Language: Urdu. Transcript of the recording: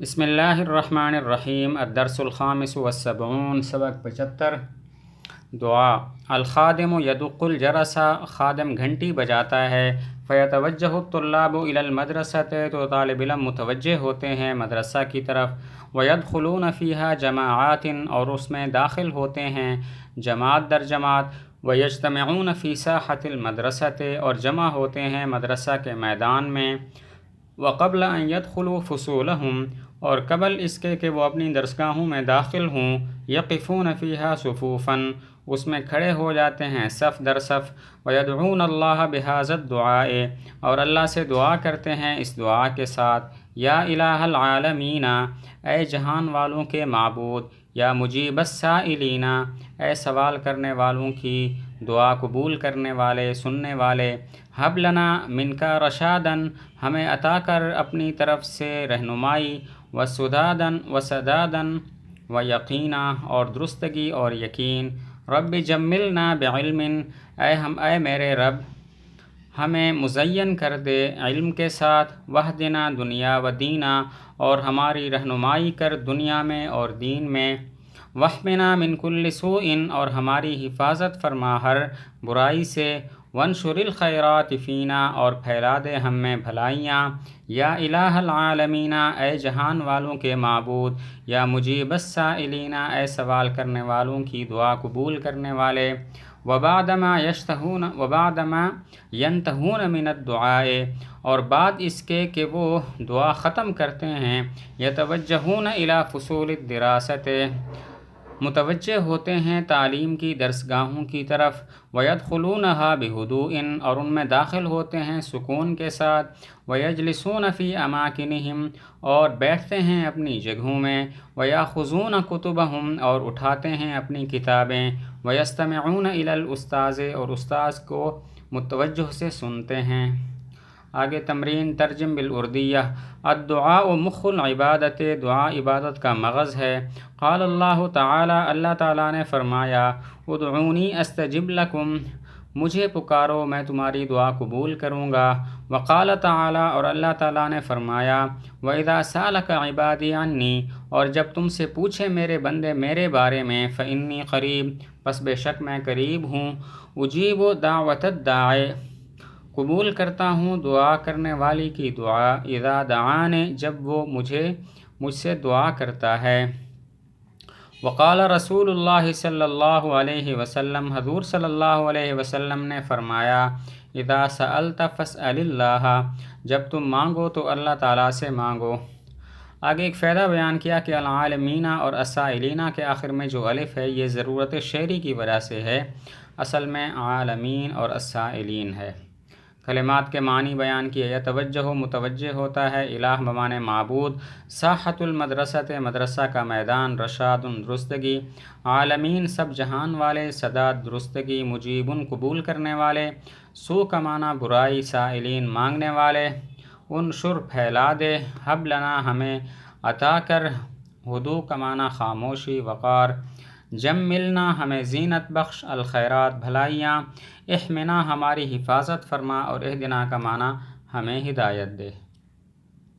بسم اللہ الرحمن الرحیم الدرس الخامس والسبعون سبق 75 دعا الخادم یدق الجرس خادم گھنٹی بجاتا ہے فیتوجہ الطلاب الی المدرسۃ تو طالب علم متوجہ ہوتے ہیں مدرسہ کی طرف ویدخلون فیہا جماعات اور اس میں داخل ہوتے ہیں جماعت در جماعت ویجتمعون فی ساحۃ المدرسۃ اور جمع ہوتے ہیں مدرسہ کے میدان میں وقبل ان يدخلوا فصولهم اور قبل اس کے کہ وہ اپنی درسگاہوں میں داخل ہوں یقفون فیہا صفوفا اس میں کھڑے ہو جاتے ہیں صف در صف ویدعون اللہ بہذا الدعاء اور اللہ سے دعا کرتے ہیں اس دعا کے ساتھ یا الہ العالمین اے جہان والوں کے معبود یا مجیب السائلین اے سوال کرنے والوں کی دعا قبول کرنے والے سننے والے حب لنا من کا رشادن ہمیں عطا کر اپنی طرف سے رہنمائی وسدادن وسدادن و یقینا اور درستگی اور یقین رب جملنا بعلم اے میرے رب ہمیں مزین کر دے علم کے ساتھ وحدنا دنیا و دینا اور ہماری رہنمائی کر دنیا میں اور دین میں وحمنا من کل سوء اور ہماری حفاظت فرما ہر برائی سے وانشر الخیرات فینا اور پھیلا دے ہم میں بھلائیاں یا الہ العالمین اے جہان والوں کے معبود یا مجیب السائلین اے سوال کرنے والوں کی دعا قبول کرنے والے وبعدما ینتہون من الدعاء اور بعد اس کے کہ وہ دعا ختم کرتے ہیں یتوجہون الی فصول الدراست متوجہ ہوتے ہیں تعلیم کی درسگاہوں کی طرف وَيَدْخُلُونَهَا بِهُدُوءٍ اور ان میں داخل ہوتے ہیں سکون کے ساتھ وَيَجْلِسُونَ فِي أَمَاكِنِهِمْ اور بیٹھتے ہیں اپنی جگہوں میں وَيَأْخُذُونَ كُتُبَهُمْ اور اٹھاتے ہیں اپنی کتابیں وَيَسْتَمِعُونَ إِلَى الْأُسْتَاذِ اور استاذ کو متوجہ سے سنتے ہیں۔ آگے تمرین ترجم بالاردیہ الدعاء مخ العبادت دعا عبادت کا مغز ہے۔ قال اللہ تعالی اللہ تعالیٰ نے فرمایا ادعونی استجب لکم مجھے پکارو میں تمہاری دعا قبول کروں گا۔ وقال تعالی اور اللہ تعالیٰ نے فرمایا وَإِذَا سَأَلَكَ عِبَادِي عَنِّي اور جب تم سے پوچھے میرے بندے میرے بارے میں فَإِنِّي قریب پس بے شک میں قریب ہوں اجیب دعوت الداعِ قبول کرتا ہوں دعا کرنے والی کی دعا اذا دعان جب وہ مجھ سے دعا کرتا ہے۔ وقال رسول اللہ صلی اللہ علیہ وسلم حضور صلی اللہ علیہ وسلم نے فرمایا اذا سألت فاسأل اللہ جب تم مانگو تو اللہ تعالیٰ سے مانگو۔ آگے ایک فائدہ بیان کیا کہ العالمین اور السائلین کے آخر میں جو الف ہے یہ ضرورت شعری کی وجہ سے ہے، اصل میں عالمین اور السائلین ہے۔ کلمات کے معنی بیان کیے یتوجہ متوجہ ہوتا ہے الہ بمعنی معبود ساحۃ المدرسۃ مدرسہ کا میدان رشاد درستگی عالمین سب جہان والے سداد درستگی مجیب قبول کرنے والے سو کا معنی برائی سائلین مانگنے والے انشر پھیلا دے حب لنا ہمیں عطا کر ہدو کا معنی خاموشی وقار جم ملنا ہمیں زینت بخش الخیرات بھلائیاں احمنا ہماری حفاظت فرما اور اہدنا کا معنی ہمیں ہدایت دے۔